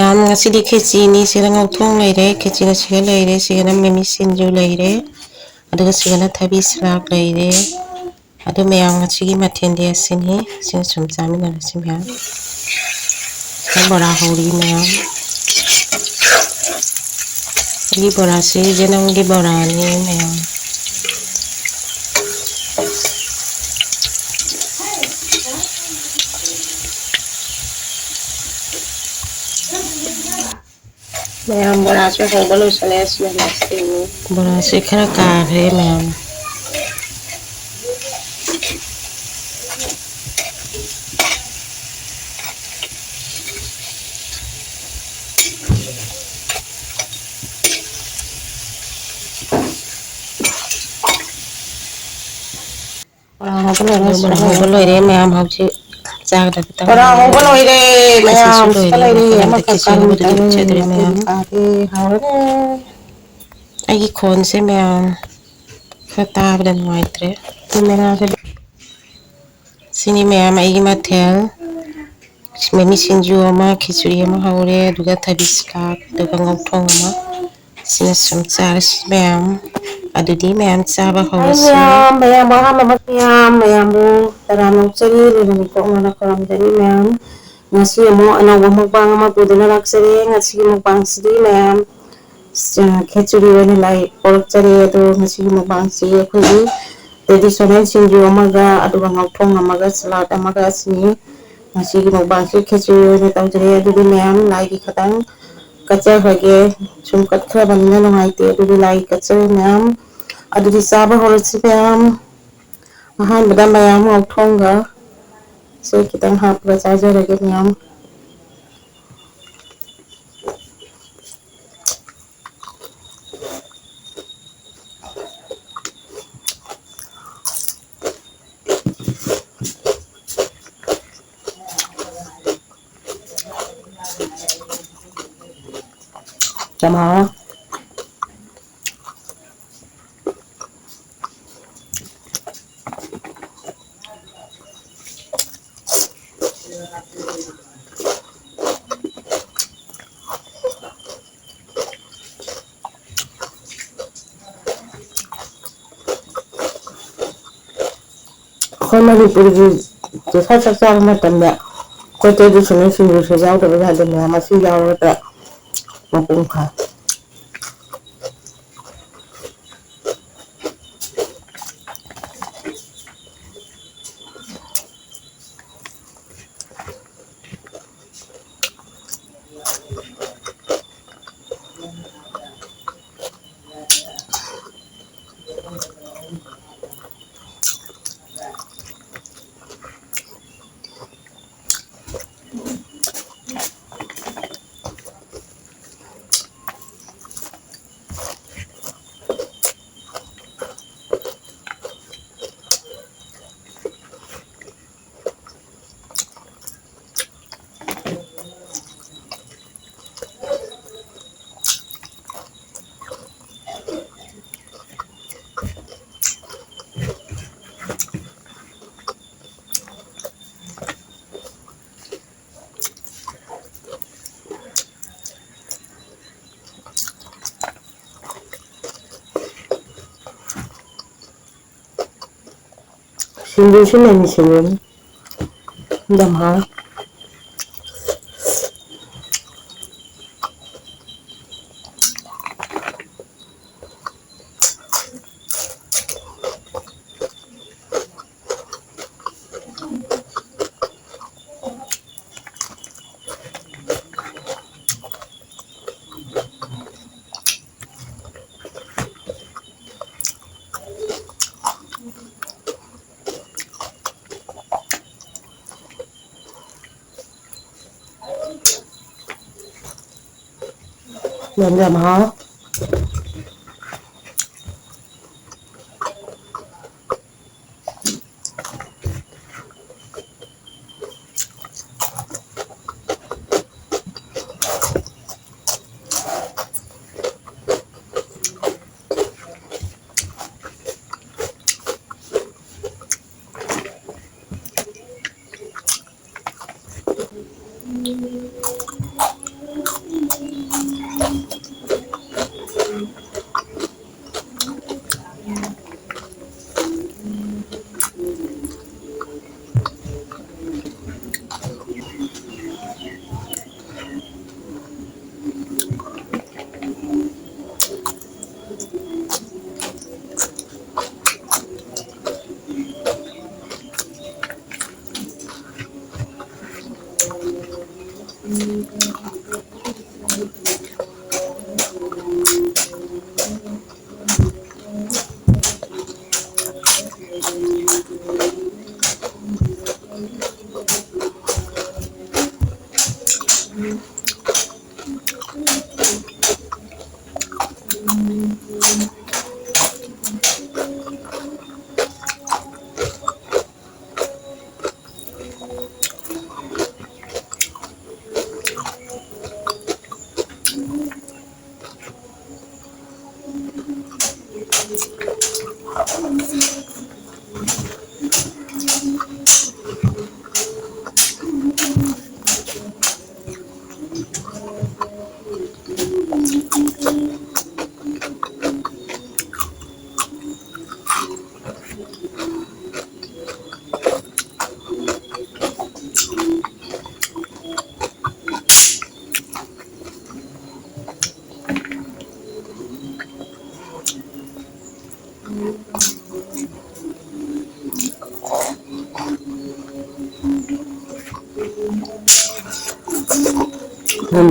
ꯃꯌꯥꯝ ꯉꯁꯤꯗꯤ ꯈꯦꯆꯤꯅꯤ ꯁꯤꯗ ꯉꯧꯊꯣꯡ ꯂꯩꯔꯦ ꯈꯦꯆꯤꯒ ꯁꯤꯒ ꯂꯩꯔꯦ ꯁꯤꯒꯅ ꯃꯤꯃꯤ ꯁꯤꯡꯖꯨ ꯂꯩꯔꯦ ꯑꯗꯨꯒ ꯁꯤꯒꯅ ꯊꯕꯤ ꯁꯂꯥꯛ ꯂꯩꯔꯦ ꯑꯗꯨ ꯃꯌꯥꯝ ꯉꯁꯤꯒꯤ ꯃꯊꯦꯜꯗꯤ ꯑꯁꯤꯅꯤ ꯁꯤꯅ ꯁꯨꯝ ꯆꯥꯃꯤꯟꯅꯔꯁꯤ ꯃꯌꯥꯝ ꯕꯣꯔꯥ ꯍꯧꯔꯤ ꯃꯌꯥꯝ ꯑꯩꯒꯤ ꯕꯣꯔꯥꯁꯤ ꯌꯦꯅꯝꯒꯤ ꯕꯣꯔꯥꯅꯤ ꯃꯌꯥꯝ ꯃꯌꯥꯝ ꯕꯣꯔꯥꯁꯨ ꯍꯧꯕ ꯂꯣꯏꯁꯤꯜꯂꯦ ꯑꯁꯤꯅ ꯂꯥꯁꯇꯤꯡꯅꯤ ꯕꯣꯔꯥꯁꯤ ꯈꯔ ꯀꯥꯈ꯭ꯔꯦ ꯃꯌꯥꯝ ꯕꯣꯔꯥ ꯍꯧꯕ ꯂꯣꯏꯔꯦ ꯃꯌꯥꯝ ꯍꯧꯖꯤꯛ ꯆꯥꯒꯗꯕ ꯕꯣꯔꯥ ꯍꯧꯕ ꯂꯣꯏꯔꯦ ꯃꯌꯥꯝ ꯁꯤꯗ ꯂꯩꯔꯦ ꯑꯃꯈꯛ ꯀꯥꯔꯨꯝ ꯑꯩꯒꯤ ꯈꯣꯟꯁꯦ ꯃꯌꯥꯝ ꯈꯔ ꯇꯥꯕꯗ ꯅꯨꯡꯉꯥꯏꯇ꯭ꯔꯦ ꯁꯤꯅꯤ ꯃꯌꯥꯝ ꯑꯩꯒꯤ ꯃꯊꯦꯜ ꯃꯤꯃꯤ ꯁꯤꯡꯖꯨ ꯑꯃ ꯈꯤꯆꯨꯔꯤ ꯑꯃ ꯍꯧꯔꯦ ꯑꯗꯨꯒ ꯊꯕꯤ ꯁꯥꯛ ꯑꯗꯨꯒ ꯉꯧꯊꯣꯡ ꯑꯃ ꯁꯤꯅ ꯁꯨꯝ ꯆꯥꯔꯁꯤ ꯃꯌꯥꯝ ꯑꯗꯨꯗꯤ ꯃꯌꯥꯝ ꯆꯥꯕ ꯍꯧꯔꯁꯤ ꯃꯌꯥꯝꯕꯨ ꯇꯔꯥꯝꯅ ꯑꯣꯛꯆꯔꯤ ꯂꯣꯏꯅ ꯈꯨꯔꯨꯝꯖꯔꯤ ꯃꯌꯥꯝ ꯉꯁꯤ ꯑꯃꯨꯛ ꯑꯅꯧꯕ ꯃꯨꯛꯕꯥꯡ ꯑꯃ ꯄꯨꯗꯨꯅ ꯂꯥꯛꯆꯔꯦ ꯉꯁꯤꯒꯤ ꯃꯨꯛꯕꯥꯡꯁꯤꯗꯤ ꯃꯌꯥꯝ ꯈꯦꯆꯨꯔꯤ ꯑꯣꯏꯅ ꯄꯣꯔꯛꯆꯔꯦ ꯑꯗꯣ ꯉꯁꯤꯒꯤ ꯃꯨꯛꯕꯥꯡꯁꯤ ꯑꯩꯈꯣꯏꯒꯤ ꯇ꯭ꯔꯦꯗꯤꯁꯅꯦꯜ ꯁꯤꯡꯖꯨ ꯑꯃꯒ ꯑꯗꯨꯒ ꯉꯧꯊꯣꯡ ꯑꯃꯒ ꯁꯂꯥꯗ ꯑꯃꯒ ꯑꯁꯤꯅꯤ ꯉꯁꯤꯒꯤ ꯃꯨꯛꯕꯥꯡꯁꯤ ꯈꯦꯆꯨꯔꯤ ꯑꯣꯏꯅ ꯇꯧꯖꯔꯦ ꯑꯗꯨꯗꯤ ꯃꯌꯥꯝ ꯂꯥꯏꯒꯤ ꯈꯇꯪ ꯀꯠꯆꯈ꯭ꯔꯒꯦ ꯁꯨꯝ ꯀꯠꯈ꯭ꯔꯕꯅꯤꯅ ꯅꯨꯡꯉꯥꯏꯇꯦ ꯑꯗꯨꯗꯤ ꯂꯥꯏꯒꯤ ꯀꯠꯆꯔꯦ ꯃꯌꯥꯝ ꯑꯗꯨꯗꯤ ꯆꯥꯕ ꯍꯧꯔꯁꯤ ꯃꯌꯥꯝ ꯑꯍꯥꯟꯕꯗ ꯃꯌꯥꯝ ꯉꯧꯊꯣꯡꯒ ꯁꯦ ꯈꯤꯇꯪ ꯍꯥꯞꯄꯒ ꯆꯥꯖꯔꯒꯦ ꯃꯌꯥꯝ ꯆꯝꯍꯥꯎ ꯑꯩꯈꯣꯏ ꯃꯅꯤꯄꯨꯔꯒꯤ ꯆꯥꯛ ꯆꯥꯕ ꯃꯇꯝꯗ ꯑꯩꯈꯣꯏ ꯇ꯭ꯔꯦꯗꯤꯁꯅꯦꯜ ꯁꯤꯡꯖꯨꯁꯦ ꯌꯥꯎꯗꯕ ꯌꯥꯗꯦ ꯃꯌꯥꯝ ꯃꯁꯤ ꯌꯥꯎꯔꯒ ꯃꯄꯨꯡ ꯐꯥꯏ ꯁꯤꯡꯖꯨꯁꯤ ꯃꯤꯃꯤ ꯁꯤꯡꯖꯨꯅꯤ ꯌꯥꯝ ꯍꯥꯎꯏ ꯌꯥꯝ ꯍꯥꯎꯏ Mình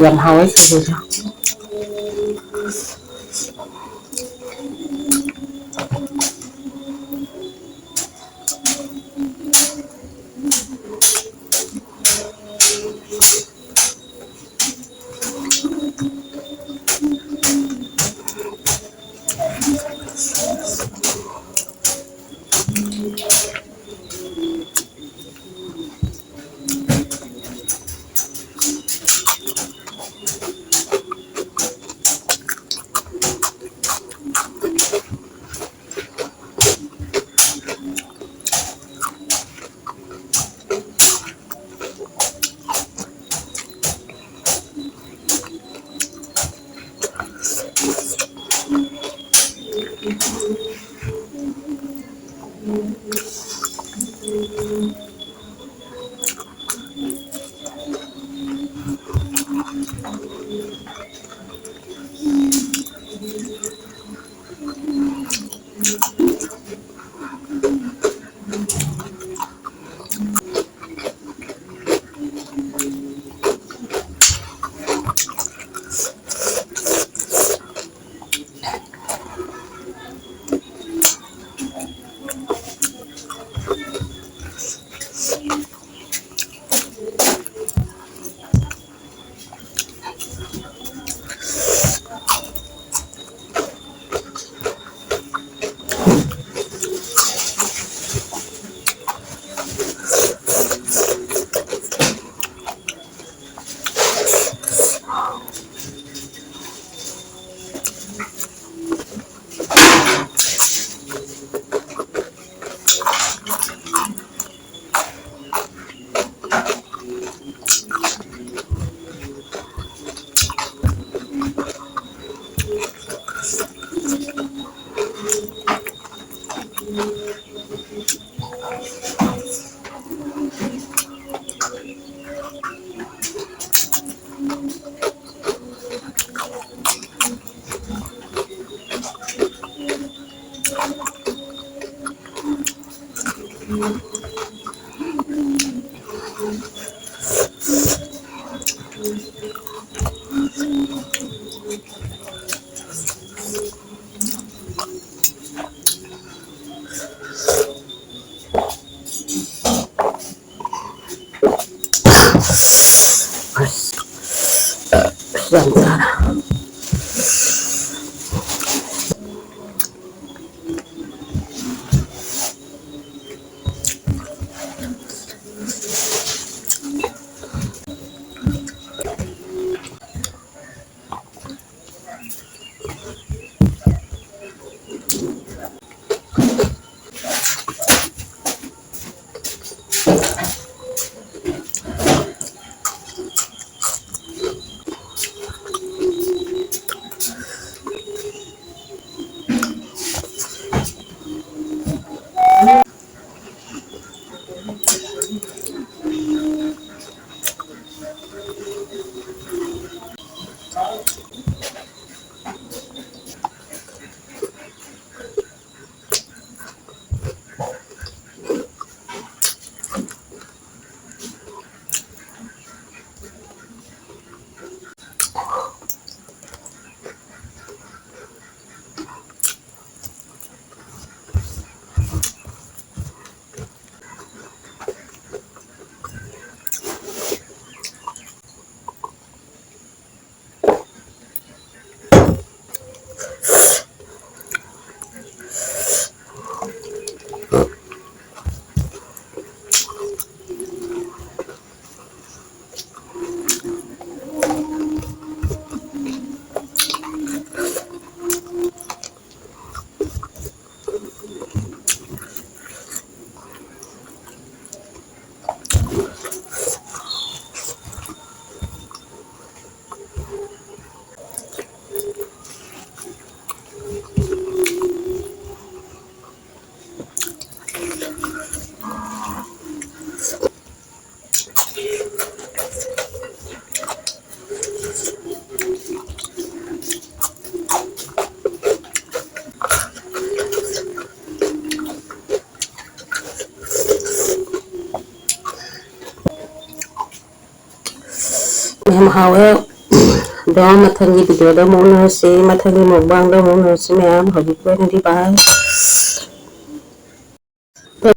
dầm hầu ấy thì sao? Sebentar. ꯃꯌꯥꯝ ꯍꯥꯎꯋꯦ ꯑꯗꯣ ꯃꯊꯪꯒꯤ ꯚꯤꯗꯤꯑꯣꯗ ꯑꯃꯨꯛ ꯎꯅꯔꯁꯤ ꯃꯊꯪꯒꯤ ꯃꯨꯛꯕꯥꯡꯗ ꯑꯃꯨꯛ ꯎꯅꯔꯁꯤ ꯃꯌꯥꯝ ꯍꯧꯖꯤꯛꯀꯤ ꯑꯣꯏꯅꯗꯤ ꯕꯥꯏ